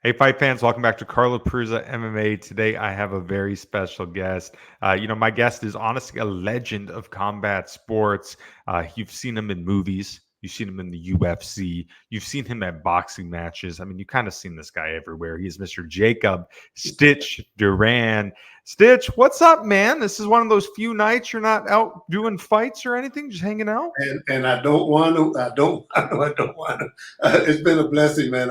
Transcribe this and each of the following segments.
Hey, fight fans, welcome back to Carlo Prusa MMA. Today, I have a very special guest. My guest is honestly a legend of combat sports. You've seen him in movies, you've seen him in the UFC, you've seen him at boxing matches. I mean, you kind of seen this guy everywhere. He is Mr. Jacob Stitch Duran. Stitch, what's up, man? This is one of those few nights you're not out doing fights or anything, just hanging out. And I don't want to. I don't. I don't want to. It's been a blessing, man.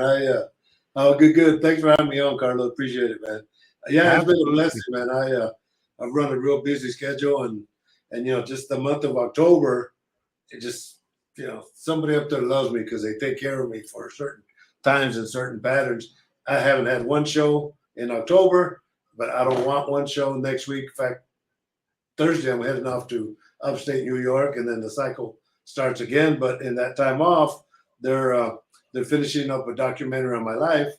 Oh, good. Thanks for having me on, Carlo. Appreciate it, man. Yeah, it's been a Absolutely. blessing, man. I run a real busy schedule, and just the month of October, it just somebody up there loves me because they take care of me for certain times and certain patterns. I haven't had one show in October, but I don't want one show next week. In fact, Thursday I'm heading off to upstate New York, and then the cycle starts again. But in that time off, they're uh, they're finishing up a documentary on my life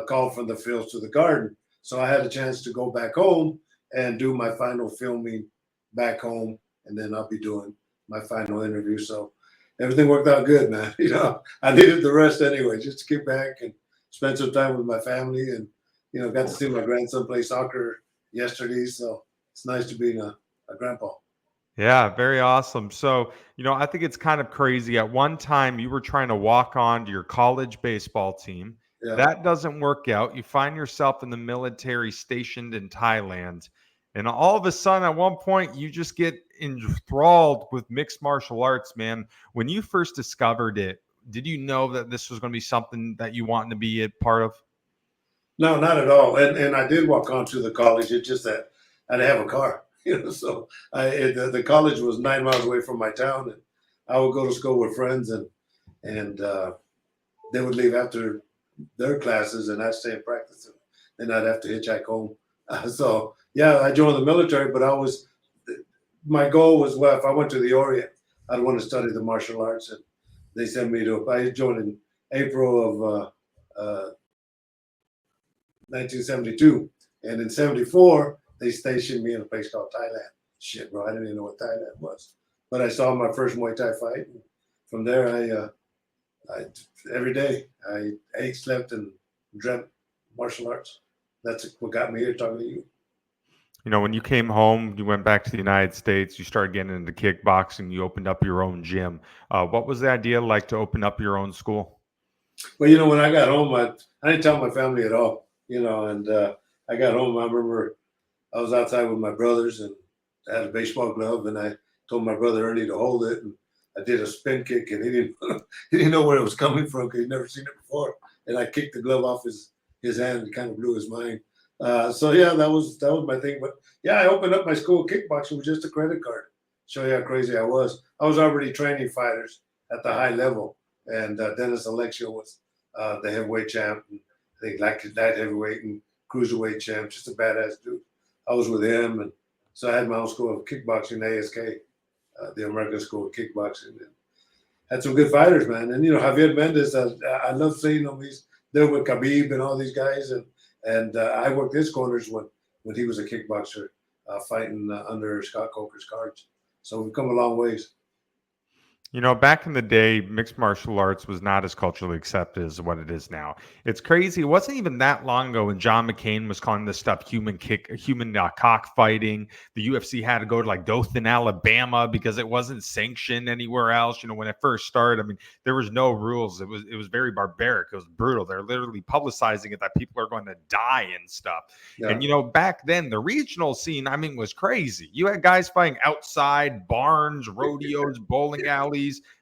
called "From the Fields to the Garden." So I had a chance to go back home and do my final filming back home, and then I'll be doing my final interview. So everything worked out good, man. I needed the rest anyway, just to get back and spend some time with my family, and got to see my grandson play soccer yesterday. So it's nice to be a grandpa. Yeah, very awesome. So, I think it's kind of crazy. At one time, you were trying to walk on to your college baseball team. Yeah. That doesn't work out. You find yourself in the military stationed in Thailand. And all of a sudden, at one point, you just get enthralled with mixed martial arts, man. When you first discovered it, did you know that this was going to be something that you wanted to be a part of? No, not at all. And I did walk on to the college. It's just that I didn't have a car, So the college was 9 miles away from my town, and I would go to school with friends, and they would leave after their classes, and I'd stay and practice, and then I'd have to hitchhike home. So yeah, I joined the military, but my goal was, well, if I went to the Orient, I'd want to study the martial arts, and they sent me to. I joined in April of 1972, and in '74 they stationed me in a place called Thailand. Shit, bro, I didn't even know what Thailand was, but I saw my first Muay Thai fight. And from there, I every day I ate, slept, and dreamt martial arts. That's what got me here talking to you. When you came home, you went back to the United States, you started getting into kickboxing, you opened up your own gym. What was the idea like to open up your own school? Well, when I got home, I didn't tell my family at all. And I got home. I remember I was outside with my brothers, and I had a baseball glove, and I told my brother Ernie to hold it, and I did a spin kick, and he didn't he didn't know where it was coming from because he'd never seen it before, and I kicked the glove off his hand and kind of blew his mind. So yeah, that was my thing. But yeah, I opened up my school of kickboxing with just a credit card. Show you how crazy I was. I was already training fighters at the high level, and Dennis Alexio was the heavyweight champ, and I think light heavyweight and cruiserweight champ, just a badass dude. I was with him, and so I had my own school of kickboxing, ASK, the American School of Kickboxing, and had some good fighters, man. And Javier Mendez, I love seeing him. He's there with Khabib and all these guys, and I worked his corners when he was a kickboxer, fighting under Scott Coker's cards. So we've come a long ways. Back in the day, mixed martial arts was not as culturally accepted as what it is now. It's crazy. It wasn't even that long ago when John McCain was calling this stuff human cockfighting. The UFC had to go to like Dothan, Alabama, because it wasn't sanctioned anywhere else. When it first started, I mean, there was no rules. It was very barbaric. It was brutal. They're literally publicizing it that people are going to die and stuff. Yeah. And back then, the regional scene, I mean, was crazy. You had guys fighting outside barns, rodeos, bowling alleys,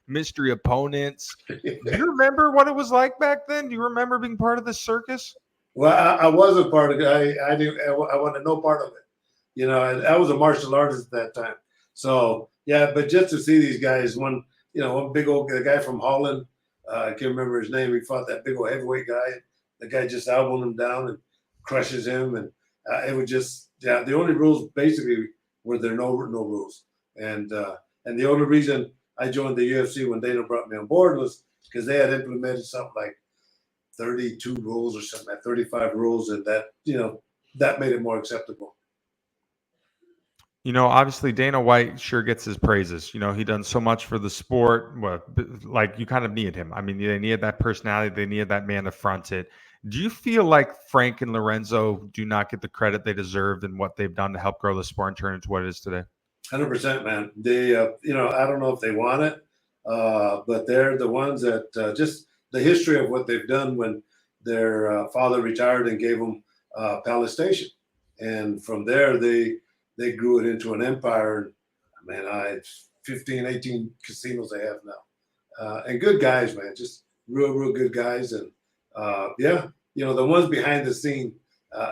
mystery opponents. Do you remember what it was like back then? Do you remember being part of this circus? Well, I was a part of it. I didn't. I wanted no part of it. I was a martial artist at that time. So yeah, but just to see these guys, one big old the guy from Holland, I can't remember his name. He fought that big old heavyweight guy. The guy just elbowed him down and crushes him, and it was just The only rules basically were there no rules, and the only reason I joined the UFC when Dana brought me on board was because they had implemented something like 32 rules or something, like 35 rules, and that made it more acceptable. Obviously Dana White sure gets his praises. He done so much for the sport. Well, like you kind of need him. I mean, they needed that personality. They needed that man to front it. Do you feel like Frank and Lorenzo do not get the credit they deserved and what they've done to help grow the sport and turn it into what it is today? 100%, man. They, I don't know if they want it, but they're the ones that just the history of what they've done when their father retired and gave them Palace Station, and from there they grew it into an empire. Man, I 15, 18 casinos they have now, and good guys, man, just real good guys, and yeah, the ones behind the scene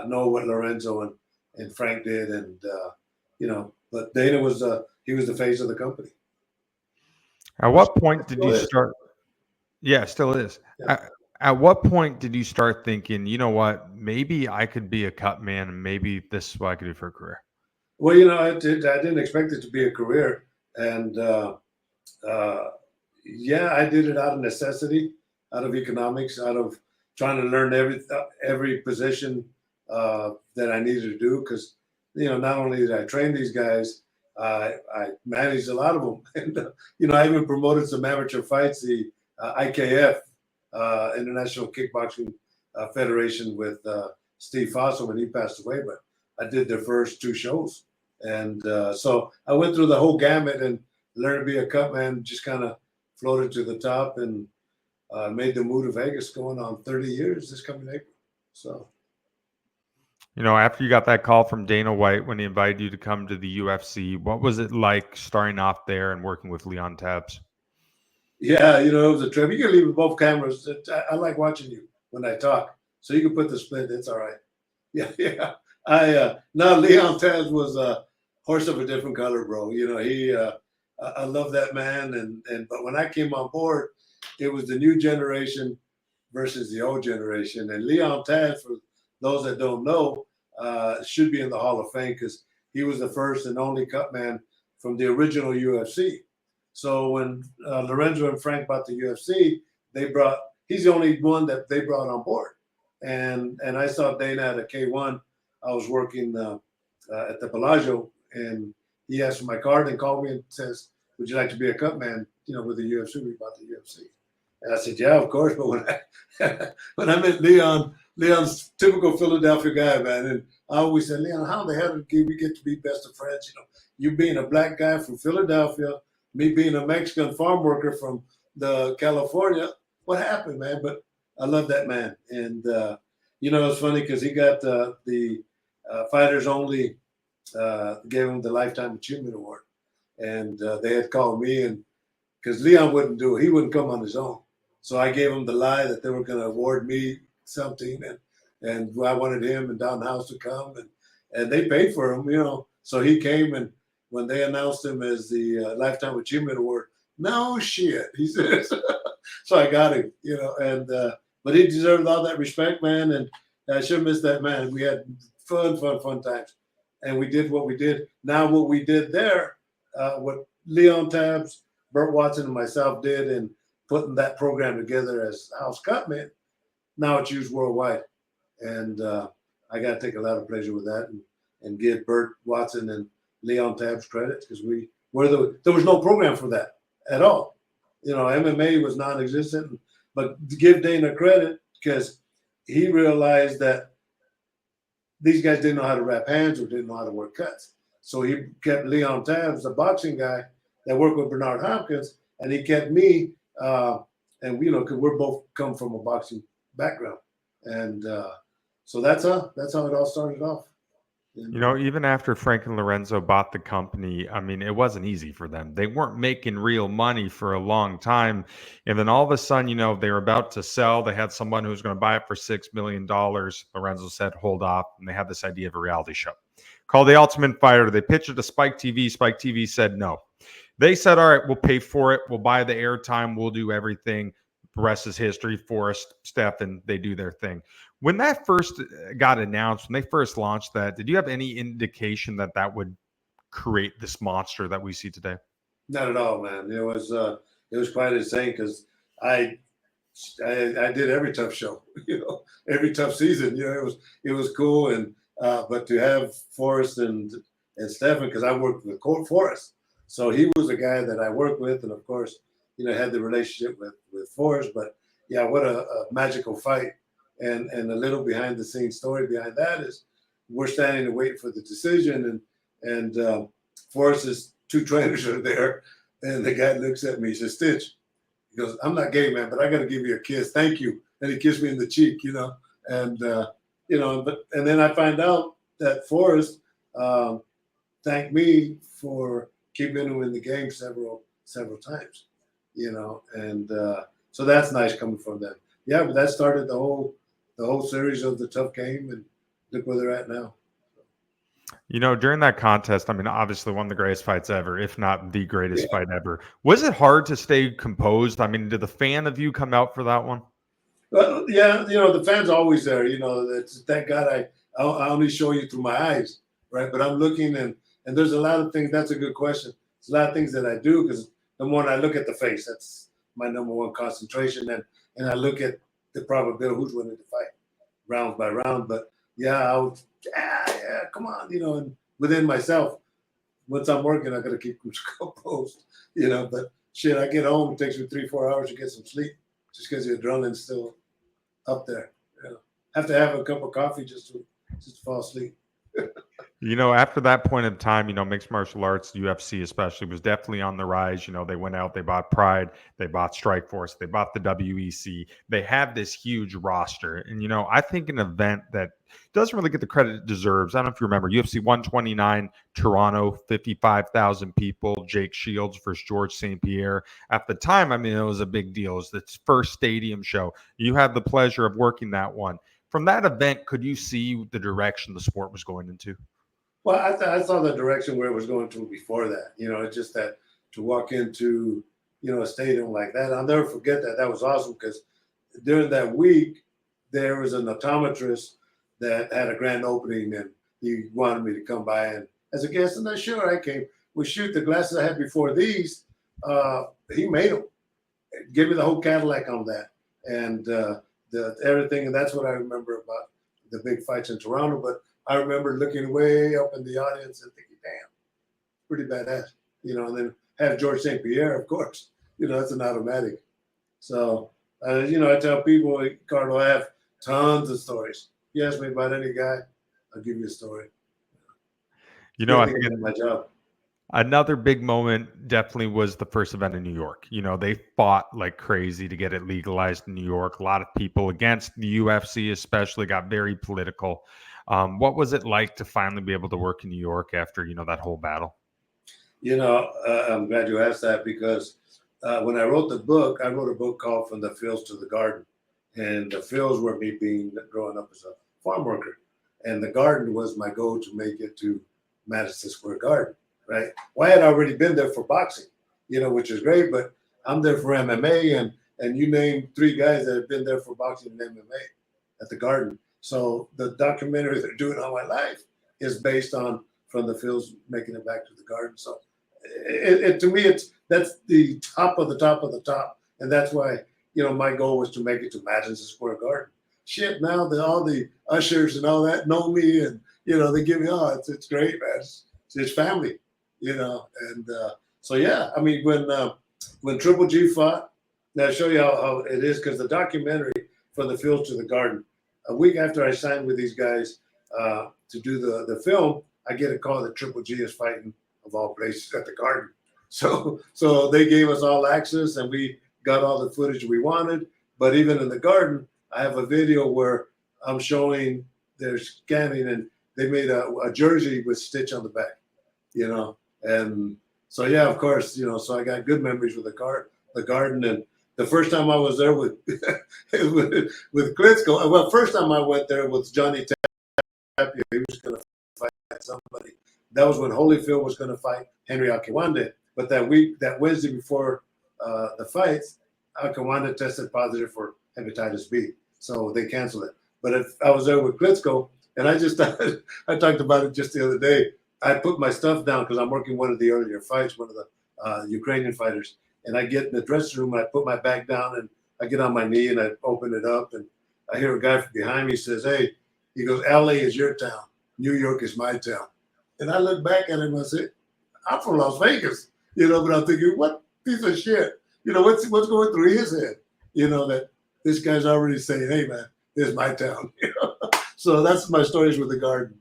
know what Lorenzo and Frank did, and but Dana was he was the face of the company. At what point did Still you is. start? Yeah, it still is. Yeah. At what point did you start thinking, you know what, maybe I could be a cut man and maybe this is what I could do for a career? Well, I didn't expect it to be a career, and uh, yeah, I did it out of necessity, out of economics, out of trying to learn every position that I needed to do. Because not only did I train these guys, I managed a lot of them, and I even promoted some amateur fights, the IKF, International Kickboxing Federation, with Steve Fossil when he passed away. But I did their first two shows, and so I went through the whole gamut and learned to be a cut man. Just kind of floated to the top and made the move to Vegas, going on 30 years this coming April. So, After you got that call from Dana White when he invited you to come to the UFC, what was it like starting off there and working with Leon Tabs? yeah, it was a trip. You can leave both cameras. I like watching you when I talk, so you can put the split. It's all right. Yeah, yeah. Now Leon Tabs was a horse of a different color, bro. He I love that man, and but when I came on board, it was the new generation versus the old generation. And Leon Tabs, for those that don't know, should be in the Hall of Fame because he was the first and only cut man from the original UFC. So when Lorenzo and Frank bought the UFC, he's the only one that they brought on board. And I saw Dana at a K1. I was working at the Bellagio, and he asked for my card and called me and says, "Would you like to be a cut man? With the UFC, we bought the UFC." And I said, "Yeah, of course." But when I met Leon's typical Philadelphia guy, man, and I always said, "Leon, how the hell did we get to be best of friends? You being a black guy from Philadelphia, me being a Mexican farm worker from the California. What happened, man?" But I love that man, and it's funny because he got the fighters only gave him the Lifetime Achievement Award, and they had called me, and because Leon wouldn't do it, he wouldn't come on his own. So I gave him the lie that they were going to award me something, and I wanted him and Don House to come, and they paid for him, So he came, and when they announced him as the Lifetime Achievement Award, no shit, he says. So I got him, and but he deserved all that respect, man, and I sure miss that man. We had fun times, and we did what we did. Now what we did there, what Leon Tabs, Burt Watson, and myself did in putting that program together as House Cutman, now it's used worldwide. And I got to take a lot of pleasure with that and give Burt Watson and Leon Tabs credit because there was no program for that at all. MMA was non-existent, but to give Dana credit because he realized that these guys didn't know how to wrap hands or didn't know how to work cuts. So he kept Leon Tabs, the boxing guy that worked with Bernard Hopkins, and he kept me, and because we're both come from a boxing background, and so that's how it all started off. Even after Frank and Lorenzo bought the company, I mean, it wasn't easy for them. They weren't making real money for a long time. And then all of a sudden, they were about to sell. They had someone who was going to buy it for $6 million. Lorenzo said, hold off. And they had this idea of a reality show called The Ultimate Fighter. They pitched it to Spike TV. Spike TV said no. They said, all right, we'll pay for it. We'll buy the airtime. We'll do everything. The rest is history. Forrest, Steph, and they do their thing. When that first got announced, when they first launched that, did you have any indication that that would create this monster that we see today? Not at all, man. It was quite insane because I did every tough show, every tough season. It was cool, and but to have Forrest and Stephen, because I worked with Forrest, so he was a guy that I worked with, and of course, had the relationship with Forrest. But yeah, what a magical fight And a little behind the scenes story behind that is we're standing and waiting for the decision, and Forrest's two trainers are there, and the guy looks at me, he says, Stitch, he goes, I'm not gay, man, but I got to give you a kiss. Thank you. And he kissed me in the cheek, and and then I find out that Forrest thanked me for keeping him in the game several times, and so that's nice coming from them. Yeah, but that started the whole series of the tough game, and look where they're at now. During that contest, I mean, obviously one of the greatest fights ever, if not the Yeah. greatest fight ever. Was it hard to stay composed? I mean, did the fan of you come out for that one? Well, yeah, the fans always there. That's thank God I only show you through my eyes, right? But I'm looking, and there's a lot of things. That's a good question. There's a lot of things that I do because number one, I look at the face. That's my number one concentration, and I look at the probability who's winning the fight, round by round. But yeah, yeah, come on, and within myself, once I'm working, I gotta keep composed, But shit, I get home, it takes me 3-4 hours to get some sleep, just because the adrenaline's still up there. Have to have a cup of coffee just to fall asleep. After that point in time, mixed martial arts, UFC especially, was definitely on the rise. They went out, they bought Pride, they bought Strikeforce, they bought the WEC. They have this huge roster. And, I think an event that doesn't really get the credit it deserves. I don't know if you remember UFC 129, Toronto, 55,000 people, Jake Shields versus George St. Pierre. At the time, I mean, it was a big deal. It was its first stadium show. You had the pleasure of working that one. From that event, could you see the direction the sport was going into? Well, I saw the direction where it was going to before that. It's just that to walk into, a stadium like that, I'll never forget that. That was awesome because during that week, there was an optometrist that had a grand opening and he wanted me to come by and as a guest. And I sure I came. We shoot the glasses I had before these. He made them. Give me the whole Cadillac on that and the everything. And that's what I remember about the big fights in Toronto. But I remember looking way up in the audience and thinking, damn, pretty badass, and then have George St. Pierre, of course, that's an automatic. So, I tell people, Carlo, I have tons of stories. You ask me about any guy, I'll give you a story. I think my job. another big moment definitely was the first event in New York. They fought like crazy to get it legalized in New York. A lot of people against the UFC, especially, got very political. What was it like to finally be able to work in New York after, that whole battle? I'm glad you asked that because when I wrote the book, I wrote a book called From the Fields to the Garden. And the fields were me growing up as a farm worker. And the garden was my goal to make it to Madison Square Garden, right? Well, I had already been there for boxing, which is great, but I'm there for MMA. And you name 3 guys that have been there for boxing and MMA at the garden. So the documentary they're doing on my life is based on From the Fields making it back to the garden. So to me, that's the top of the top of the top. And that's why, my goal was to make it to Madison Square Garden. Shit, now all the ushers and all that know me and, they give me, it's great, man. It's family, and so, yeah, I mean, when Triple G fought, now I'll show you how it is because the documentary From the Fields to the Garden, a week after I signed with these guys to do the film, I get a call that Triple G is fighting of all places at the Garden. So they gave us all access and we got all the footage we wanted. But even in the Garden, I have a video where I'm showing they're scanning and they made a jersey with Stitch on the back, And so, yeah, of course, so I got good memories with the Garden. And the first time I was there with Klitschko, well, first time I went there was Johnny Tapia. He was going to fight somebody. That was when Holyfield was going to fight Henry Akiwande. But that Wednesday before the fights, Akiwande tested positive for hepatitis B. So they canceled it. But if I was there with Klitschko, and I talked about it just the other day. I put my stuff down because I'm working one of the earlier fights, one of the Ukrainian fighters. And I get in the dressing room, and I put my bag down, and I get on my knee, and I open it up, and I hear a guy from behind me says, hey, he goes, LA is your town. New York is my town. And I look back at him and I said, I'm from Las Vegas, but I'm thinking, what piece of shit? What's going through his head? That this guy's already saying, hey, man, is my town. So that's my stories with the garden.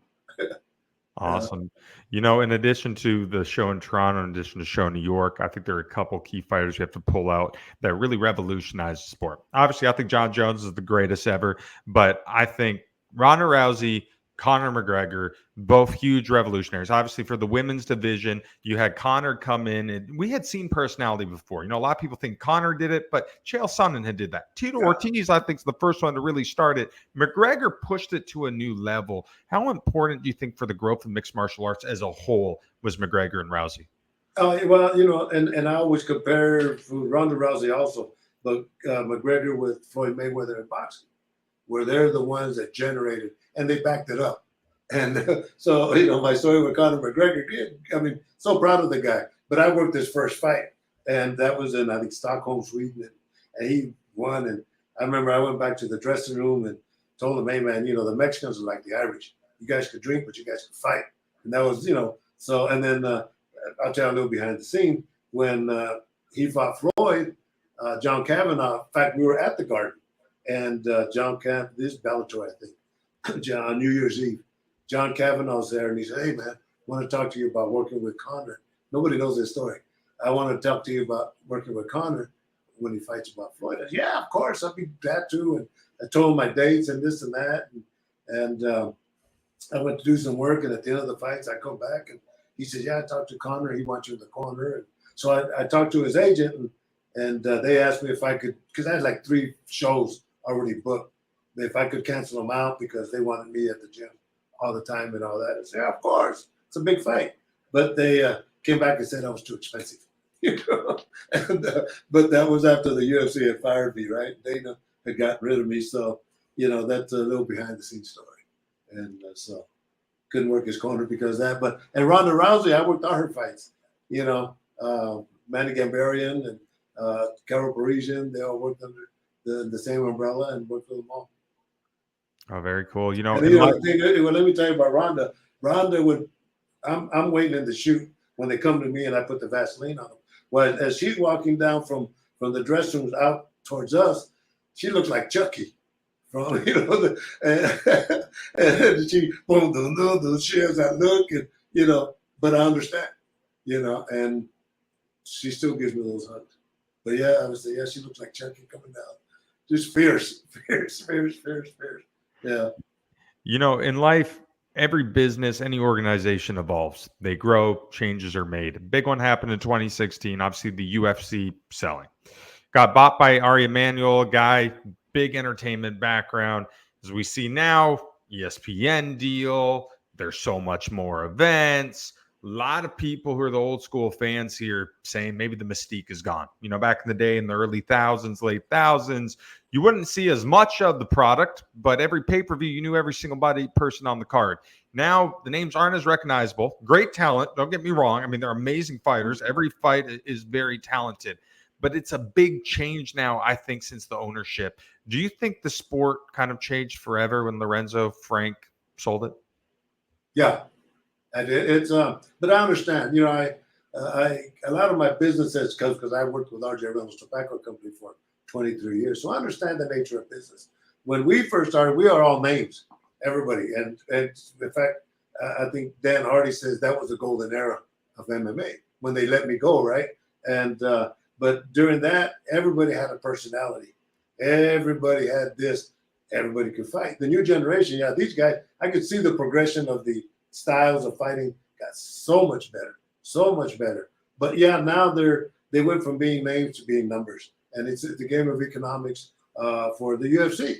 Awesome. In addition to the show in Toronto, in addition to show in New York, I think there are a couple key fighters you have to pull out that really revolutionized the sport. Obviously, I think John Jones is the greatest ever, but I think Ronda Rousey, Conor McGregor, both huge revolutionaries. Obviously, for the women's division, you had Conor come in, and we had seen personality before. A lot of people think Conor did it, but Chael Sonnen had did that. Tito Ortiz, I think, is the first one to really start it. McGregor pushed it to a new level. How important do you think for the growth of mixed martial arts as a whole was McGregor and Rousey? Well, and I always compare Ronda Rousey also, but McGregor with Floyd Mayweather in boxing, where they're the ones that generated and they backed it up. And so, my story with Conor McGregor, I mean, so proud of the guy. But I worked his first fight, and that was in, I think, Stockholm, Sweden. And he won. And I remember I went back to the dressing room and told him, hey, man, the Mexicans are like the Irish. You guys could drink, but you guys could fight. And that was, so, and then I'll tell you a little behind the scene. When he fought Floyd, John Kavanaugh, in fact, we were at the Garden. And John Kavanaugh, this is Bellator, I think, on New Year's Eve. John Kavanaugh's there, and he said, hey, man, I want to talk to you about working with Conor. Nobody knows this story. I want to talk to you about working with Conor when he fights about Floyd. I said, yeah, of course, I'll be glad to. And I told him my dates and this and that. And I went to do some work, and at the end of the fights, I come back, and he said, yeah, I talked to Conor. He wants you in the corner. And so I talked to his agent, and they asked me if I could, because I had like 3 shows already booked, if I could cancel them out because they wanted me at the gym all the time and all that. I said, yeah, of course. It's a big fight. But they came back and said I was too expensive. But that was after the UFC had fired me, right? Dana had gotten rid of me. So, that's a little behind the scenes story. And so couldn't work his corner because of that. And Ronda Rousey, I worked all her fights. Manny Gambarian and Carol Parisian, they all worked under the same umbrella and worked for them all. Oh, very cool. Well, let me tell you about Ronda. Ronda would, I'm waiting in the shoot when they come to me and I put the Vaseline on them. Well, as she's walking down from the dressing rooms out towards us, she looks like Chucky. From and she she has that look, and but I understand, and she still gives me those hugs. But yeah, I would say, yeah, she looks like Chucky coming down. Just fierce. Yeah. In life, every business, any organization evolves. They grow, changes are made. A big one happened in 2016, obviously the UFC selling. Got bought by Ari Emanuel, a guy, big entertainment background. As we see now, ESPN deal. There's so much more events. A lot of people who are the old school fans here saying maybe the mystique is gone. Back in the day, in the early thousands, late thousands, you wouldn't see as much of the product, but every pay-per-view, you knew every single person on the card. Now, the names aren't as recognizable. Great talent, don't get me wrong. I mean, they're amazing fighters. Every fight is very talented. But it's a big change now, I think, since the ownership. Do you think the sport kind of changed forever when Lorenzo Frank sold it? Yeah, it's but I understand. I a lot of my businesses because I worked with RJ Reynolds Tobacco Company for 23 years, so I understand the nature of business. When we first started, we are all names, everybody, and in fact, I think Dan Hardy says that was the golden era of MMA when they let me go, right? And but during that, everybody had a personality. Everybody had this. Everybody could fight. The new generation, yeah, these guys, I could see the progression of the styles of fighting got so much better. But yeah, now they went from being names to being numbers, and it's the game of economics for the UFC.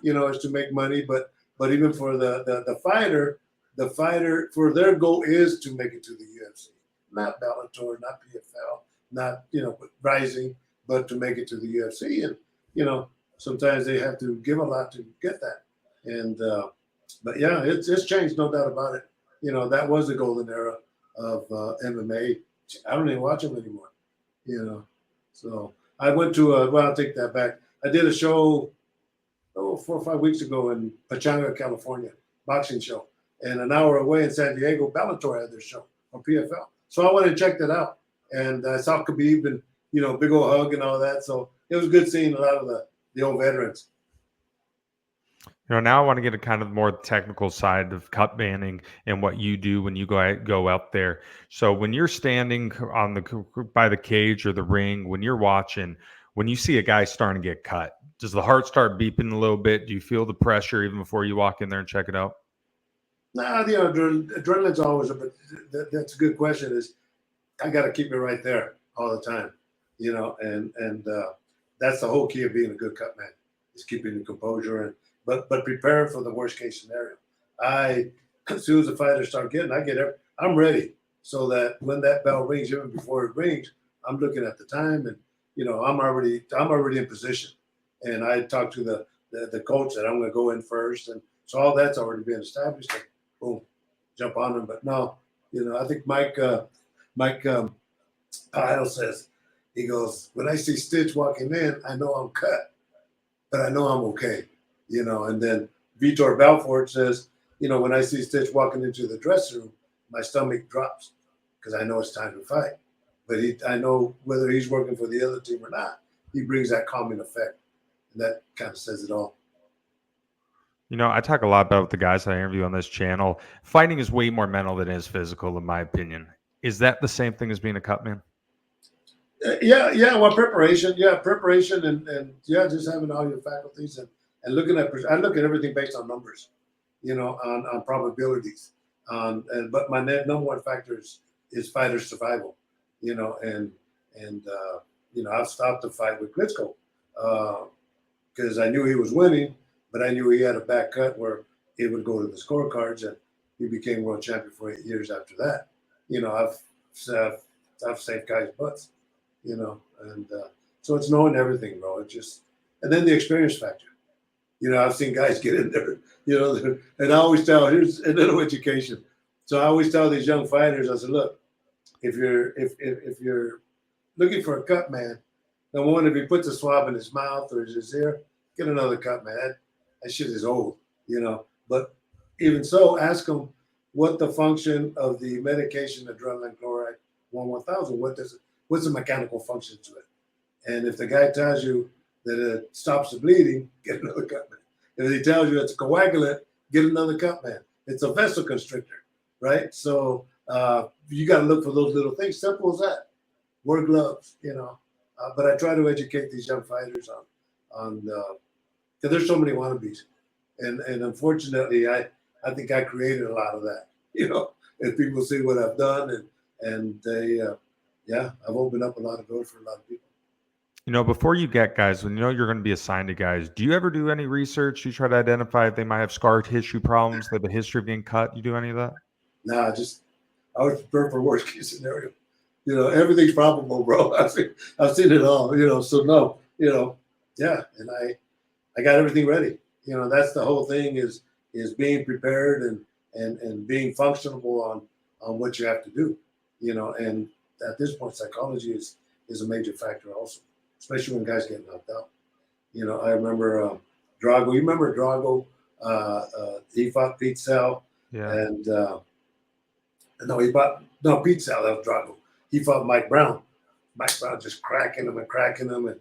Is to make money, but even for the fighter for their goal is to make it to the UFC, not Bellator, not PFL, not rising, but to make it to the UFC. And sometimes they have to give a lot to get that. And but yeah, it's changed, no doubt about it. That was the golden era of MMA. I don't even watch them anymore. So I went to I'll take that back. I did a show 4 or 5 weeks ago in Pachanga, California, boxing show, and an hour away in San Diego, Bellator had their show on PFL. So I went and checked it out, and I saw Khabib and big old hug and all that. So it was good seeing a lot of the old veterans. Now I want to get a kind of more technical side of cut banning and what you do when you go out there. So when you're standing on by the cage or the ring, when you're watching, when you see a guy starting to get cut, does the heart start beeping a little bit? Do you feel the pressure even before you walk in there and check it out? Nah, adrenaline's always, but that's a good question. Is I got to keep it right there all the time, and that's the whole key of being a good cut man is keeping the composure and but preparing for the worst case scenario. I as soon as the fighters start getting, I'm ready so that when that bell rings, even before it rings, I'm looking at the time and I'm already in position, and I talk to the coach that I'm going to go in first, and so all that's already been established. And boom, jump on them. But no, I think Mike Pyle says, he goes, when I see Stitch walking in, I know I'm cut, but I know I'm okay. And then Vitor Belfort says, when I see Stitch walking into the dressing room, my stomach drops because I know it's time to fight. But I know whether he's working for the other team or not, he brings that calming effect. And that kind of says it all. I talk a lot about the guys I interview on this channel. Fighting is way more mental than it is physical, in my opinion. Is that the same thing as being a cut man? Yeah. Well, preparation, and yeah, just having all your faculties and looking at. I look at everything based on numbers, on probabilities. But my number one factor is fighter survival, and I've stopped the fight with Klitschko because I knew he was winning, but I knew he had a bad cut where it would go to the scorecards, and he became world champion for 8 years after that. I've saved guys' butts, and so it's knowing everything, bro. And then the experience factor. I've seen guys get in there, and I always tell, here's a little education. So I always tell these young fighters, I said, look, if you're looking for a cut man, number one, if he puts a swab in his mouth or his ear, get another cut man. That shit is old, But even so, ask him what the function of the medication, adrenaline chloride 1000, what's the mechanical function to it? And if the guy tells you that it stops the bleeding, get another cut man. If he tells you it's a coagulant, get another cut man. It's a vasoconstrictor, right? So you got to look for those little things. Simple as that. Wear gloves, But I try to educate these young fighters on because there's so many wannabes, and unfortunately, I think I created a lot of that, And people see what I've done, and they, I've opened up a lot of doors for a lot of people. Before you get guys, when you're going to be assigned to guys, do you ever do any research? You try to identify if they might have scar tissue problems, they have a history of being cut. You do any of that? Nah, I was prepared for worst case scenario. Everything's probable, bro. I've seen it all. So no, yeah, and I got everything ready. That's the whole thing is being prepared and being functional on what you have to do. And at this point, psychology is a major factor also, especially when guys get knocked out. I remember Drago. You remember Drago? He fought Pete Sell, Yeah. and Pete Sell. That was Drago. He fought Mike Brown. Mike Brown just cracking him, and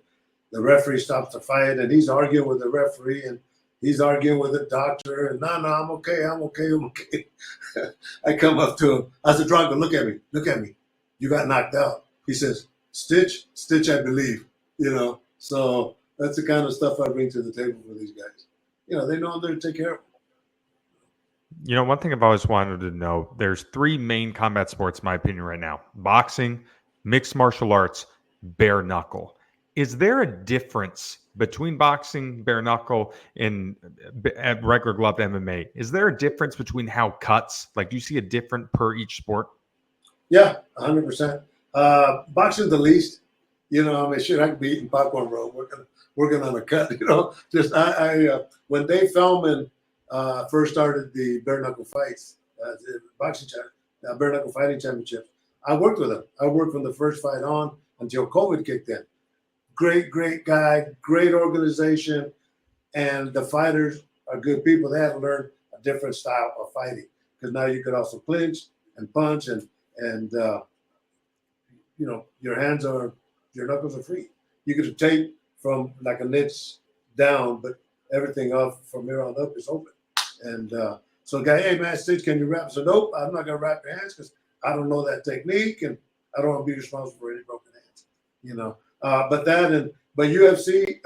the referee stops the fight, and he's arguing with the referee, and he's arguing with the doctor, and no, I'm okay. I come up to him. I said, Drago, look at me. You got knocked out. He says, Stitch, I believe. So that's the kind of stuff I bring to the table for these guys. They know I'm there to take care of them. One thing I've always wanted to know, there's 3 main combat sports, in my opinion, right now: boxing, mixed martial arts, bare knuckle. Is there a difference between boxing, bare knuckle, and regular gloved MMA? Is there a difference between how cuts, like, do you see a different per each sport? Yeah, 100%. Boxing's the least. Shit, I could be eating popcorn, bro. Working on a cut. Just I when Dave Feldman first started the bare knuckle fights, the bare knuckle fighting championships, I worked with him. I worked from the first fight on until COVID kicked in. Great guy, great organization, and the fighters are good people. They had to learn a different style of fighting because now you could also clinch and punch and your knuckles are free. You could take from like an inch down, but everything off from here on up is open. And so the guy, hey man, Stitch, can you wrap? I said, nope, I'm not gonna wrap your hands because I don't know that technique and I don't want to be responsible for any broken hands. But UFC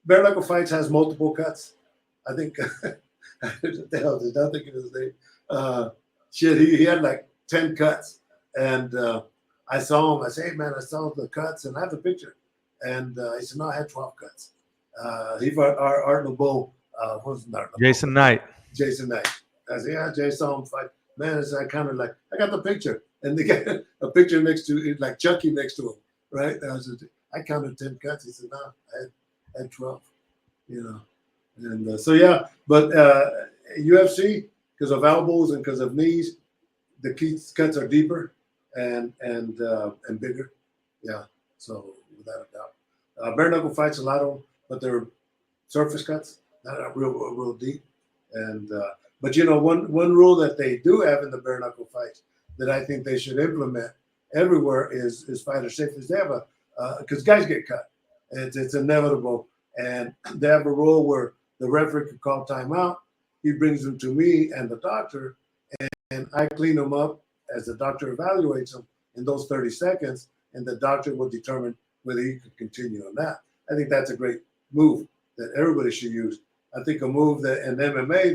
bare knuckle fights has multiple cuts. I think the hell did I think of his name? He had like 10 cuts, and I saw him. I said, hey man, I saw the cuts, and I have the picture. And he said, no, I had 12 cuts. He fought Art LeBeau. What was Art LeBeau? Jason Knight. Jason Knight. I said, yeah, Jay saw him fight. Man, it's I kind of like, I got the picture. And they got a picture next to it, like Chucky next to him, right? I counted 10 cuts. He said, no, I had 12, And so, yeah, but UFC, because of elbows and because of knees, the cuts are deeper and bigger. Yeah, so without a doubt. Bare knuckle fights, a lot of them, but they're surface cuts, not real deep. And but one rule that they do have in the bare knuckle fights that I think they should implement everywhere is fighter safety. They have because guys get cut, it's inevitable, and they have a rule where the referee can call timeout. He brings them to me and the doctor, and I clean them up as the doctor evaluates them in those 30 seconds, and the doctor will determine whether he can continue on that. I think that's a great move that everybody should use. I think a move that in MMA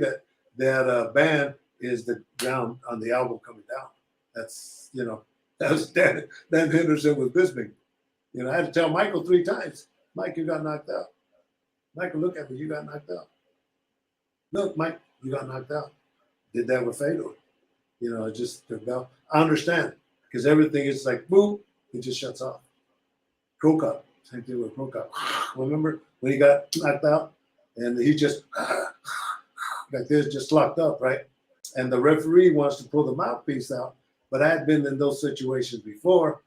that ban is the ground on the elbow coming down. That's Dan Henderson with Bisping. I had to tell Michael 3 times, Mike, you got knocked out. Michael, look at me, you got knocked out. Look, Mike, you got knocked out. Did that with Fedor. Just I understand because everything is like boom, it just shuts off. Krokop, same thing with Krokop. Remember when he got knocked out and he just like this, just locked up, right? And the referee wants to pull the mouthpiece out, but I had been in those situations before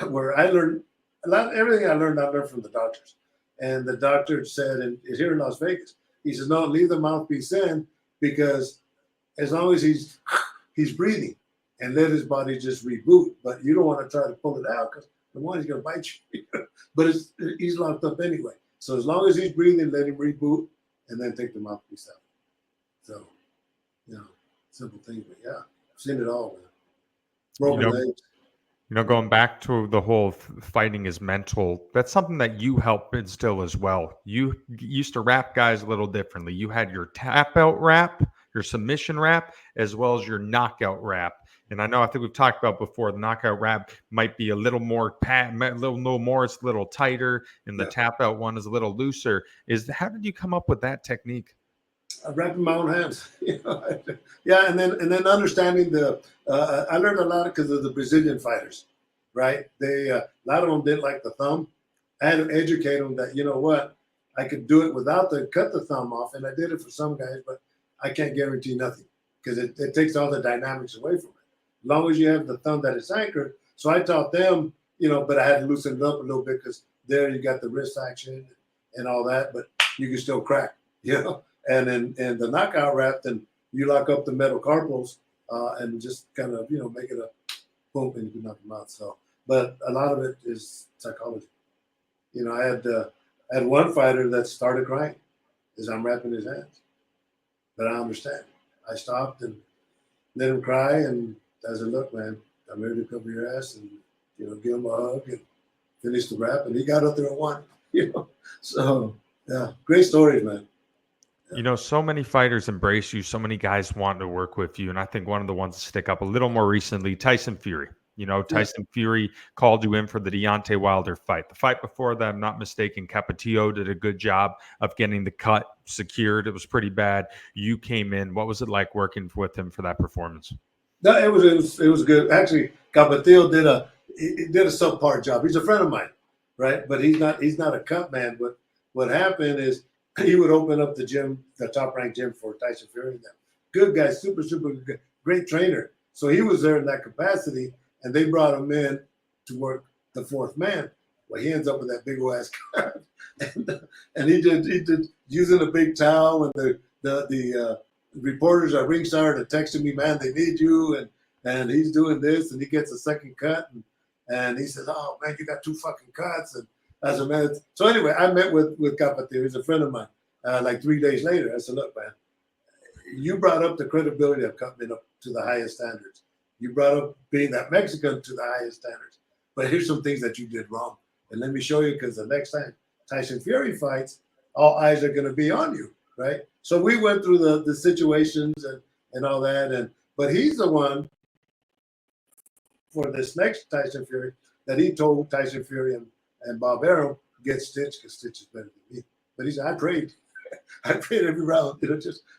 where I learned everything I learned from the doctors. And the doctor said, and here in Las Vegas, he says, no, leave the mouthpiece in because as long as he's breathing and let his body just reboot, but you don't want to try to pull it out because the one he's going to bite you. But he's locked up anyway. So as long as he's breathing, let him reboot and then take the mouthpiece out. So, simple thing, but yeah, I've seen it all, man. Broken legs. Going back to the whole fighting is mental, that's something that you help instill as well. You used to wrap guys a little differently. You had your tap out wrap, your submission wrap, as well as your knockout wrap. And I think we've talked about before, the knockout wrap might be a little more it's a little tighter, and the tap out one is a little looser. How did you come up with that technique? I wrap in my own hands. Yeah, and then understanding I learned a lot because of the Brazilian fighters, right? They a lot of them didn't like the thumb. I had to educate them that I could do it without cut the thumb off, and I did it for some guys, but I can't guarantee nothing because it takes all the dynamics away from it. As long as you have the thumb that is anchored. So I taught them, but I had to loosen it up a little bit because there you got the wrist action and all that, but you can still crack, And then the knockout wrap, then you lock up the metacarpals and just kind of make it a boom and you can knock them out. So, but a lot of it is psychology. I had one fighter that started crying as I'm wrapping his hands, but I understand. I stopped and let him cry, and I said, "Look, man, I'm ready to cover your ass and give him a hug and finish the wrap." And he got up there and won. So yeah, great stories, man. So many fighters embrace you. So many guys want to work with you. And I think one of the ones to stick up a little more recently, Tyson Fury. Tyson Fury called you in for the Deontay Wilder fight. The fight before that, I'm not mistaken, Capetillo did a good job of getting the cut secured. It was pretty bad. You came in. What was it like working with him for that performance? No, it was good. Actually, Capetillo did a subpar job. He's a friend of mine, right? But he's not a Cutman. But what happened is he would open up the gym, the top ranked gym for Tyson Fury. Good guy, super good, great trainer. So he was there in that capacity, and they brought him in to work the fourth man. Well, he ends up with that big old ass cut, and he did using a big towel, and the reporters at ringside are texting me, man, they need you, and he's doing this, and he gets a second cut, and he says, oh man, you got 2 fucking cuts, and as a man. So anyway, I met with Capetillo. He's a friend of mine, like 3 days later. I said, look, man, you brought up the credibility of Cutman up to the highest standards. You brought up being that Mexican to the highest standards. But here's some things that you did wrong. And let me show you, because the next time Tyson Fury fights, all eyes are going to be on you, right? So we went through the situations and all that. But he's the one for this next Tyson Fury that he told Tyson Fury and Bob Arum, get Stitch, because Stitch is better than me. But he said, I prayed. I prayed every round.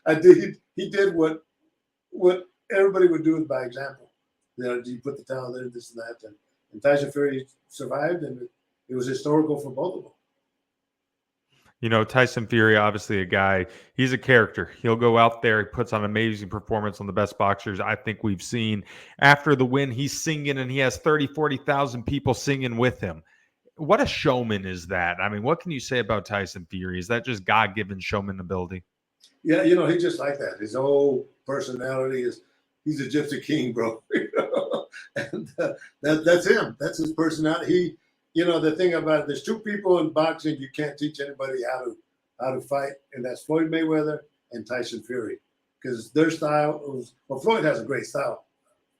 I did. He did what everybody would do by example. You put the towel there, this and that. And Tyson Fury survived, and it was historical for both of them. Tyson Fury, obviously a guy, he's a character. He'll go out there, he puts on an amazing performance on the best boxers I think we've seen. After the win, he's singing, and he has 30, 40,000 people singing with him. What a showman is that? I mean, what can you say about Tyson Fury? Is that just God-given showman ability? Yeah, he's just like that. His whole personality he's a gypsy king, bro. And that's him. That's his personality. The thing about it, there's two people in boxing you can't teach anybody how to fight, and that's Floyd Mayweather and Tyson Fury, because their style Floyd has a great style.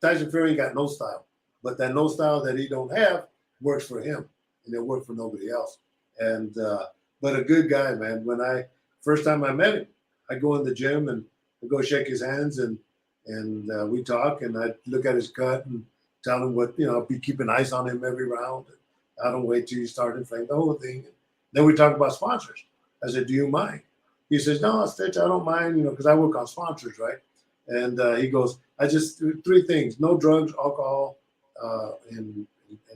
Tyson Fury got no style, but that no style that he don't have works for him, and it worked for nobody else. And but a good guy, man. When first time I met him, I go in the gym and I go shake his hands and we talk, and I look at his cut and tell him what, be keeping ice on him every round. I don't wait till you start inflating the whole thing. Then we talk about sponsors. I said, do you mind? He says, no, Stitch, I don't mind, because I work on sponsors, right? And he goes, I just do three things: no drugs, alcohol, and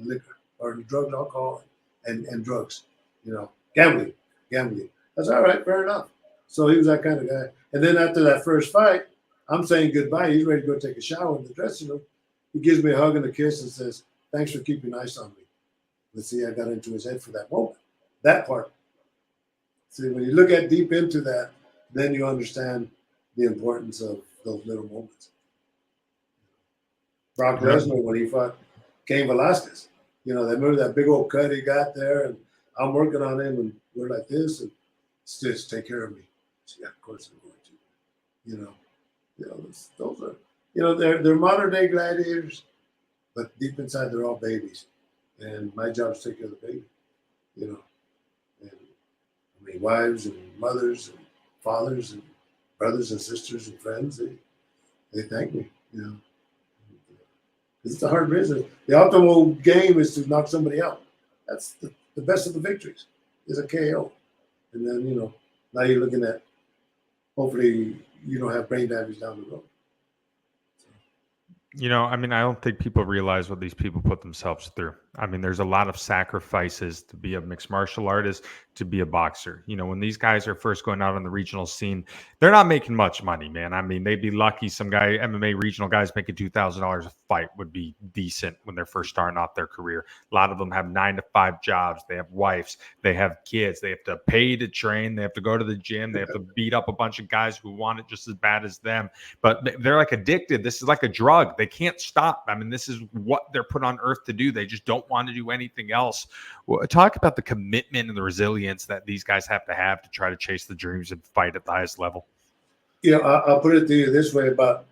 liquor, or drugs, alcohol, and drugs, gambling. That's all right, fair enough. So he was that kind of guy. And then after that first fight, I'm saying goodbye. He's ready to go take a shower in the dressing room. He gives me a hug and a kiss and says, thanks for keeping ice on me. Let's see, I got into his head for that moment. That part. See, when you look at deep into that, then you understand the importance of those little moments. Brock Lesnar, when he fought Cain Velasquez, they remember that big old cut he got there, and I'm working on him, and we're like this, and Stitch, take care of me. Yeah, of course I'm going to. Those are, they're modern day gladiators, but deep inside they're all babies, and my job is to take care of the baby. And I mean, wives and mothers and fathers and brothers and sisters and friends, they thank me. It's a hard business. The optimal game is to knock somebody out. That's the best of the victories is a KO, and then now you're looking at, hopefully you don't have brain damage down the road. I mean, I don't think people realize what these people put themselves through. I mean, there's a lot of sacrifices to be a mixed martial artist, to be a boxer. When these guys are first going out on the regional scene, they're not making much money, man. I mean, they'd be lucky. Some MMA regional guys making $2,000 a fight would be decent when they're first starting off their career. A lot of them have 9-to-5 jobs. They have wives. They have kids. They have to pay to train. They have to go to the gym. They have to beat up a bunch of guys who want it just as bad as them. But they're like addicted. This is like a drug. They can't stop. I mean, this is what they're put on earth to do. They just don't want to do anything else. Well, talk about the commitment and the resilience that these guys have to try to chase the dreams and fight at the highest level. I'll put it to you this way. About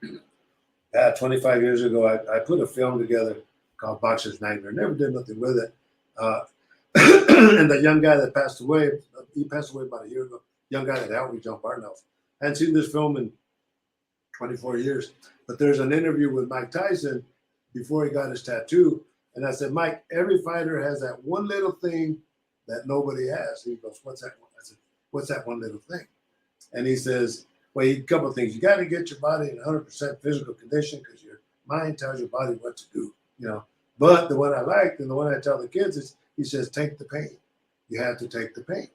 25 years ago, I put a film together called Boxer's Nightmare. Never did nothing with it. And the young guy that passed away, he passed away about a year ago. Young guy that helped me, John Barnhouse. I hadn't seen this film in 24 years. But there's an interview with Mike Tyson before he got his tattoo. And I said, Mike, every fighter has that one little thing that nobody has. And he goes, what's that one? I said, what's that one little thing? And he says, well, a couple of things. You got to get your body in 100% physical condition because your mind tells your body what to do, But the one I liked and the one I tell the kids is, he says, take the pain. You have to take the pain.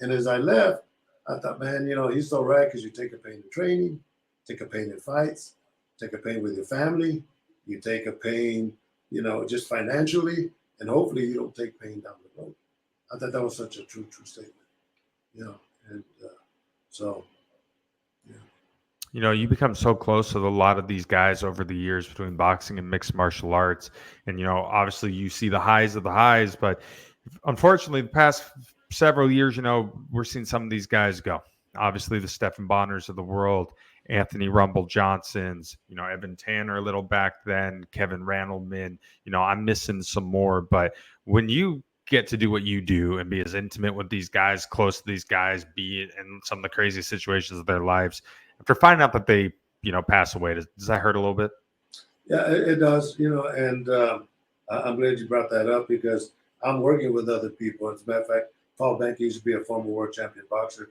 And as I left, I thought, man, he's so right, because you take a pain in training, take a pain in fights, take a pain with your family, you take a pain, just financially, and hopefully you don't take pain down the road. I thought that was such a true statement, and so, yeah. You become so close with a lot of these guys over the years between boxing and mixed martial arts. And, obviously you see the highs of the highs, but unfortunately the past several years, we're seeing some of these guys go. Obviously, the Stephen Bonners of the world, Anthony Rumble Johnsons, Evan Tanner a little back then, Kevin Randleman. I'm missing some more, but when you get to do what you do and be as intimate with these guys, close to these guys, be it in some of the crazy situations of their lives, after finding out that they, pass away, does that hurt a little bit? Yeah, it does, and I'm glad you brought that up because I'm working with other people. As a matter of fact, Paul Behnke used to be a former world champion boxer.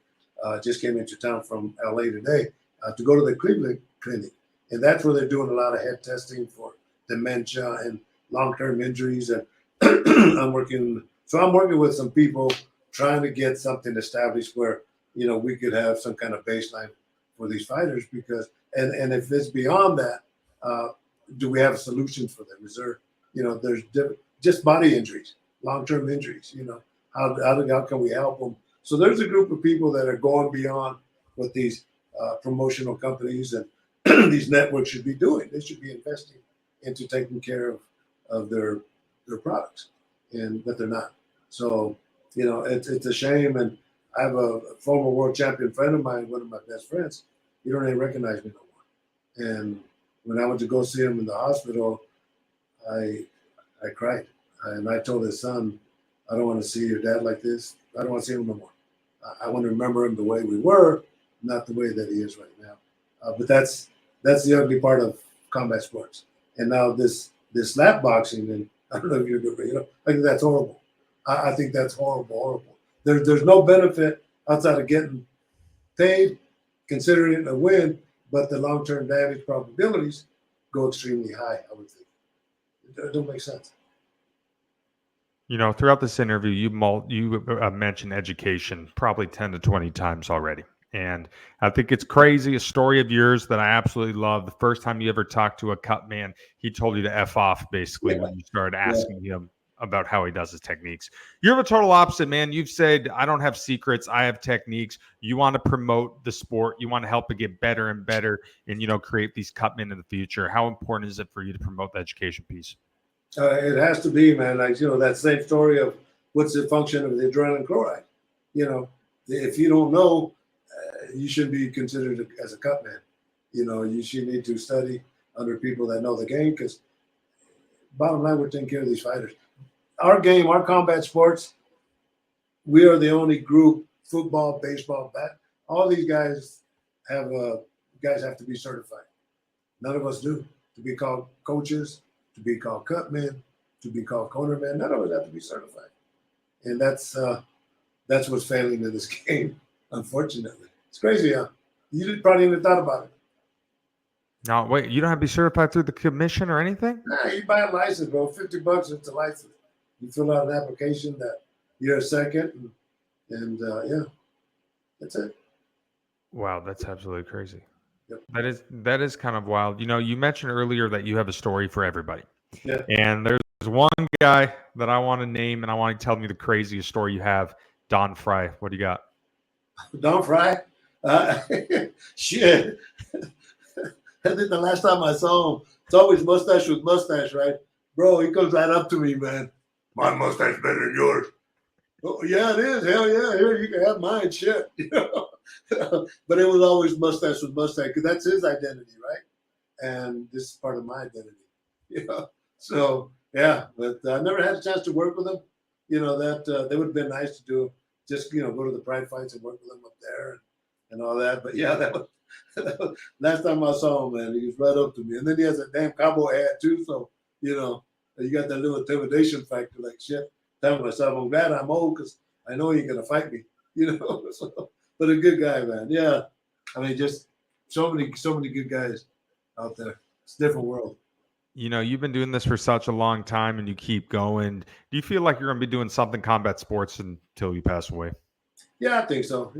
Just came into town from LA today to go to the Cleveland Clinic. And that's where they're doing a lot of head testing for dementia and long-term injuries. And I'm working with some people trying to get something established where, we could have some kind of baseline for these fighters because, and if it's beyond that, uh, do we have solutions for them? Is there, there's just body injuries, long-term injuries, how can we help them? So there's a group of people that are going beyond what these promotional companies and these networks should be doing. They should be investing into taking care of their products, but they're not. So it's a shame. And I have a former world champion friend of mine, one of my best friends. He don't even recognize me no more. And when I went to go see him in the hospital, I cried, and I told his son, "I don't want to see your dad like this. I don't want to see him no more. I want to remember him the way we were, not the way that he is right now." But that's the ugly part of combat sports. And now this slap boxing, and I don't know if you're good, but I think that's horrible. I think that's horrible. There's no benefit outside of getting paid, considering it a win, but the long-term damage probabilities go extremely high, I would think. It don't make sense. Throughout this interview, you mentioned education probably 10 to 20 times already. And I think it's crazy. A story of yours that I absolutely love. The first time you ever talked to a Cutman, he told you to F off basically Yeah, when you started yeah. asking him about how he does his techniques. You're the total opposite, man. You've said, I don't have secrets. I have techniques. You want to promote the sport. You want to help it get better and better and, create these Cutmen in the future. How important is it for you to promote the education piece? It has to be, man. Like that same story of what's the function of the adrenaline chloride. If you don't know, you shouldn't be considered as a cut man. You should need to study under people that know the game because bottom line, we're taking care of these fighters. Our game, our combat sports, we are the only group, football, baseball, bat. All these guys have to be certified. None of us do. To be called coaches, to be called cutmen, to be called cornermen, none of us have to be certified. And that's what's failing in this game, unfortunately. It's crazy, huh? You probably even thought about it. No, wait, you don't have to be certified through the commission or anything? Nah, you buy a license, bro. $50, it's a license. You fill out an application that you're a second, and yeah, that's it. Wow, that's absolutely crazy. Yep. That is kind of wild. You mentioned earlier that you have a story for everybody. Yeah. And there's one guy that I want to name and I want you to tell me the craziest story you have. Don Fry. What do you got? Don Fry? Uh, shit. I think the last time I saw him, it's always mustache with mustache, right? Bro, he comes right up to me, man. My mustache better than yours. Oh, yeah, it is. Hell yeah. Here, you can have mine. Shit. But it was always mustache with mustache because that's his identity, right? And this is part of my identity. So, yeah, but I never had a chance to work with him. That would have been nice to do. Just, go to the pride fights and work with him up there and all that. But yeah, that was last time I saw him, man, he was right up to me. And then he has a damn cowboy hat too. So, you got that little intimidation factor, like shit. Telling myself, I'm glad I'm old because I know you're gonna fight me, So, but a good guy, man. Yeah, I mean, just so many good guys out there. It's a different world. You've been doing this for such a long time and you keep going. Do you feel like you're going to be doing something combat sports until you pass away? Yeah, I think so.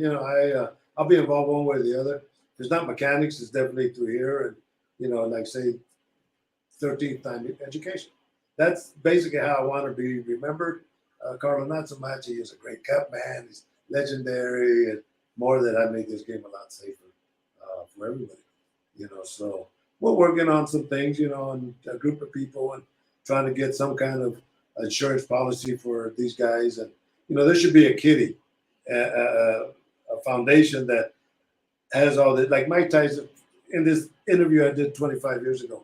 I'll be involved one way or the other. If it's not mechanics, it's definitely through here, and like say, 13th time education. That's basically how I want to be remembered. Carlo, not so much. He is a great cut man. He's legendary, and more that I make this game a lot safer for everybody. So we're working on some things, and a group of people, and trying to get some kind of insurance policy for these guys. And there should be a kitty, a foundation that has all that. Like Mike Tyson, in this interview I did 25 years ago,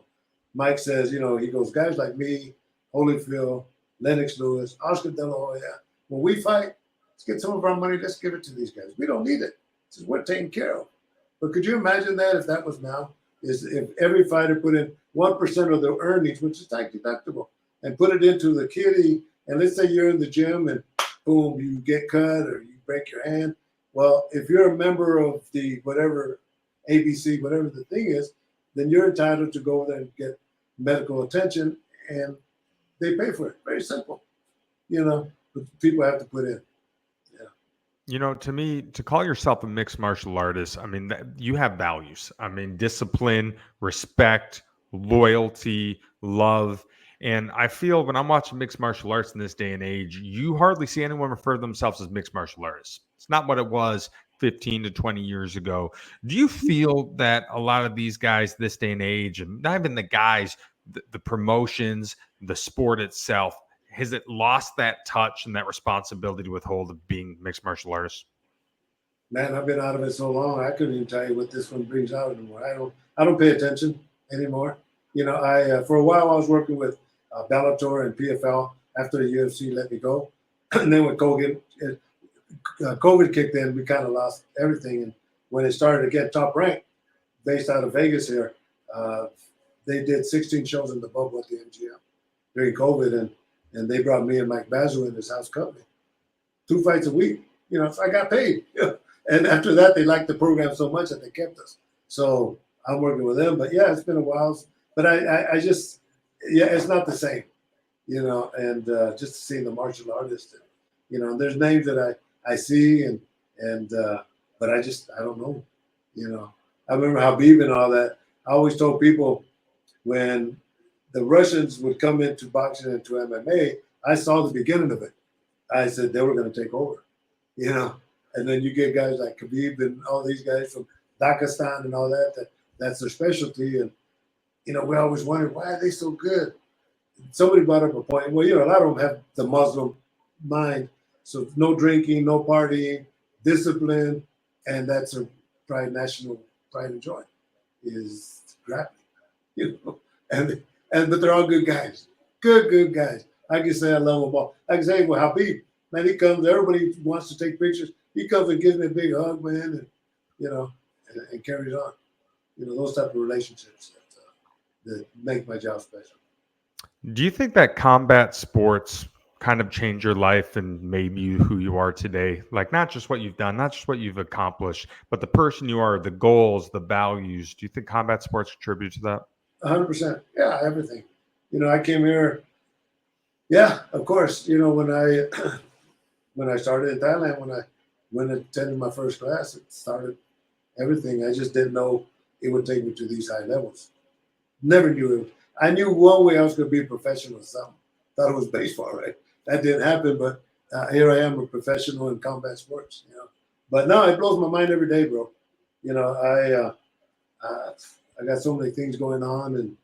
Mike says, he goes, guys like me, Holyfield, Lennox Lewis, Oscar De La Hoya, when we fight, let's get some of our money, let's give it to these guys. We don't need it. It's we're taken care of. But could you imagine that if that was now? Is if every fighter put in 1% of their earnings, which is tax deductible, and put it into the kitty, and let's say you're in the gym and boom, you get cut or you break your hand. Well, if you're a member of the whatever ABC, whatever the thing is, then you're entitled to go there and get medical attention, and they pay for it. Very simple, but people have to put in. To me, to call yourself a mixed martial artist, I mean, you have values. I mean, discipline, respect, loyalty, love. And I feel when I'm watching mixed martial arts in this day and age, you hardly see anyone refer to themselves as mixed martial artists. It's not what it was 15 to 20 years ago. Do you feel that a lot of these guys this day and age, and not even the guys, the promotions, the sport itself, has it lost that touch and that responsibility to withhold of being mixed martial artists? Man, I've been out of it so long, I couldn't even tell you what this one brings out anymore. I don't pay attention anymore. I for a while I was working with Bellator and PFL after the UFC let me go, and then when COVID kicked in, we kind of lost everything. And when it started to get top ranked, based out of Vegas here, they did 16 shows in the bubble at the MGM during COVID, and they brought me and Mike Bazu in his house company, 2 fights a week. So I got paid. And after that, they liked the program so much that they kept us. So I'm working with them. But yeah, it's been a while. But I just, it's not the same, and just seeing the martial artist, and there's names that I see but I don't know, I remember Habib and all that. I always told people when the Russians would come into boxing and to MMA, I saw the beginning of it. I said they were going to take over, and then you get guys like Khabib and all these guys from Dagestan and all that's their specialty. And, we always wondered, why are they so good? Somebody brought up a point. Well, a lot of them have the Muslim mind. So no drinking, no partying, discipline, and that's a national pride and joy is grappling, but they're all good guys. Good guys. I can say I love them all. I can say, well, Habib, man, he comes, everybody wants to take pictures. He comes and gives me a big hug, man, and carries on. Those type of relationships that make my job special. Do you think that combat sports kind of changed your life and made you who you are today? Like not just what you've done, not just what you've accomplished, but the person you are, the goals, the values. Do you think combat sports contribute to that? 100%. Yeah, everything. I came here. Yeah, of course. When I started in Thailand, when I went and attended my first class, it started everything. I just didn't know it would take me to these high levels. Never knew it. I knew one way I was going to be a professional or something. Thought it was baseball, right? That didn't happen, but here I am, a professional in combat sports. But no, it blows my mind every day, bro. I got so many things going on, and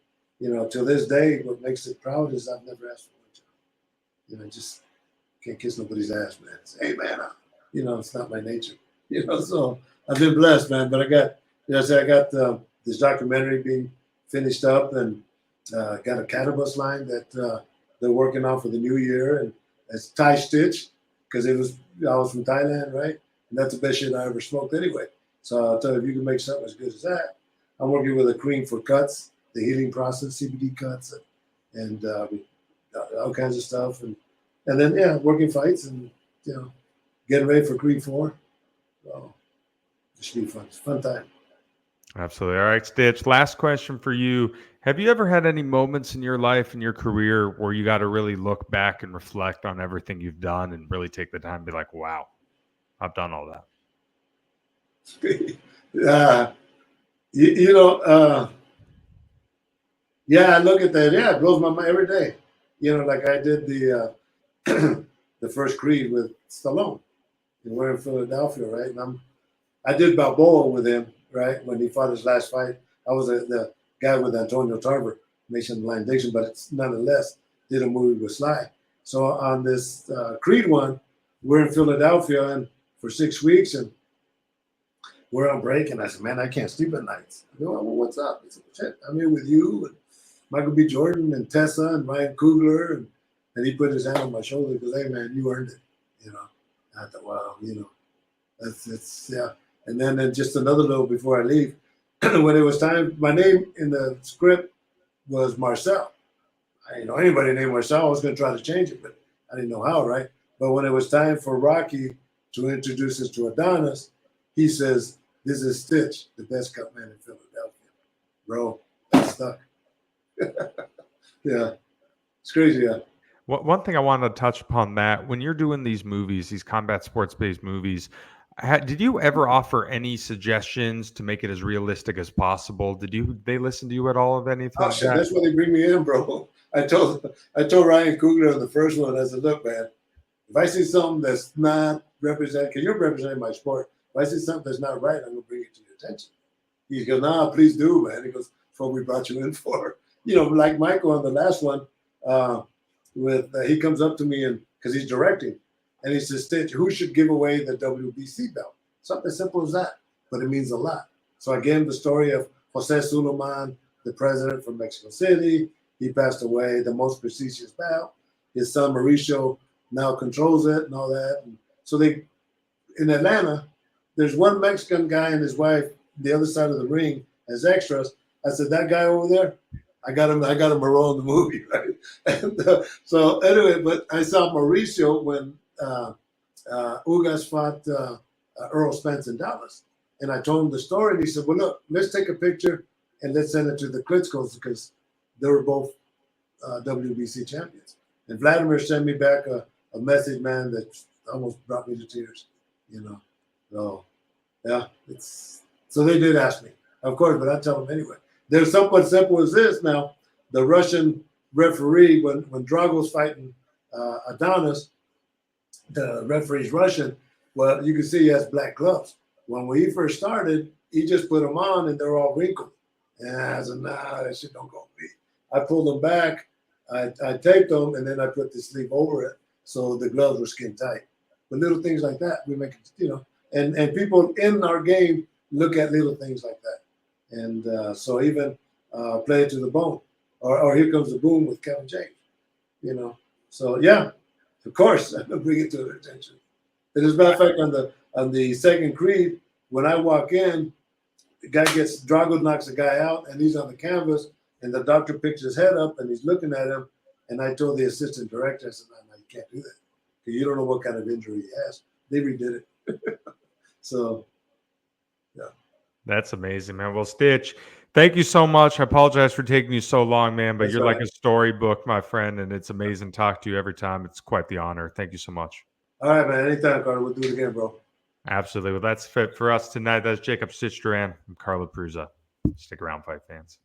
till this day, what makes it proud is I've never asked for a job. Just can't kiss nobody's ass, man. Say, hey, man, it's not my nature. So I've been blessed, man. But I got, I got this documentary being finished up, and got a cannabis line that they're working on for the new year, and it's Thai stitch because I was from Thailand, right? And that's the best shit I ever smoked anyway. So I'll tell you, if you can make something as good as that. I'm working with a cream for cuts, the healing process, CBD cuts, and all kinds of stuff, and then working fights and getting ready for Creed 4. So it should be fun. It's a fun time. Absolutely. All right, Stitch. Last question for you. Have you ever had any moments in your life and your career where you got to really look back and reflect on everything you've done and really take the time to be like, wow, I've done all that? Yeah, I look at that. Yeah, it blows my mind every day. Like I did the the first Creed with Stallone, and we're in Philadelphia, right? And I did Balboa with him, right? When he fought his last fight, I was the guy with Antonio Tarver, Nation Line Dixon, but it's nonetheless did a movie with Sly. So on this Creed one, we're in Philadelphia and for 6 weeks, and we're on break, and I said, man, I can't sleep at nights. I go, well, what's up? He said, shit, I'm here with you and Michael B. Jordan and Tessa and Ryan Coogler, and he put his hand on my shoulder and goes, hey man, you earned it, you know. And I thought, wow, you know, that's yeah. And then just another little before I leave, when it was time, my name in the script was Marcel. I didn't know anybody named Marcel. I was going to try to change it, but I didn't know how, right? But when it was time for Rocky to introduce us to Adonis, he says, this is Stitch, the best cut man in Philadelphia. Bro, that stuck. Yeah, it's crazy. Yeah. One thing I wanted to touch upon that when you're doing these movies, these combat sports based movies, did you ever offer any suggestions to make it as realistic as possible? They listen to you at all of anything Oh like shit, that? that's why they bring me in, bro. I told Ryan Coogler on the first one, I said, look, man, if I see something that's not representing, because you're representing my sport, if I see something that's not right, I'm gonna bring it to your attention. He goes, nah, please do, man. He goes, that's what we brought you in for. You know, like Michael on the last one, he comes up to me and because he's directing, and he says, Stitch, who should give away the WBC belt? Something simple as that, but it means a lot. So I gave him the story of Jose Suleiman, the president from Mexico City. He passed away, the most prestigious belt. His son Mauricio now controls it and all that. And so they in Atlanta, there's one Mexican guy and his wife the other side of the ring as extras. I said, that guy over there, I got him a role in the movie, right? And so anyway, but I saw Mauricio when Ugas fought Earl Spence in Dallas. And I told him the story, and he said, well, look, let's take a picture and let's send it to the Klitschko's because they were both WBC champions. And Vladimir sent me back a message, man, that almost brought me to tears, you know. So, yeah, so they did ask me, of course, but I tell them anyway. There's something simple as this now. The Russian referee, when Drago's fighting Adonis, the referee's Russian. Well, you can see he has black gloves. When he first started, he just put them on and they're all wrinkled. And I said, nah, that shit don't go with me. I pulled them back, I taped them, and then I put the sleeve over it so the gloves were skin tight. But little things like that, we make it, you know, and people in our game look at little things like that. And so even Play It to the Bone or Here Comes the Boom with Kevin James, you know. So yeah, of course, I'm gonna bring it to their attention. And as a matter of fact, on the second Creed, when I walk in, the guy Drago knocks the guy out, and he's on the canvas, and the doctor picks his head up, and he's looking at him. And I told the assistant director, I said, no, you can't do that. Because you don't know what kind of injury he has. They redid it. So, yeah. That's amazing, man. Well, Stitch, thank you so much. I apologize for taking you so long, man, but That's you're all like right. a storybook, my friend, and it's amazing to talk to you every time. It's quite the honor. Thank you so much. All right, man. Anytime, Carter. We'll do it again, bro. Absolutely. Well, that's fit for us tonight. That's Jacob Stitch Duran. I'm Carla Prusa. Stick around, fight fans.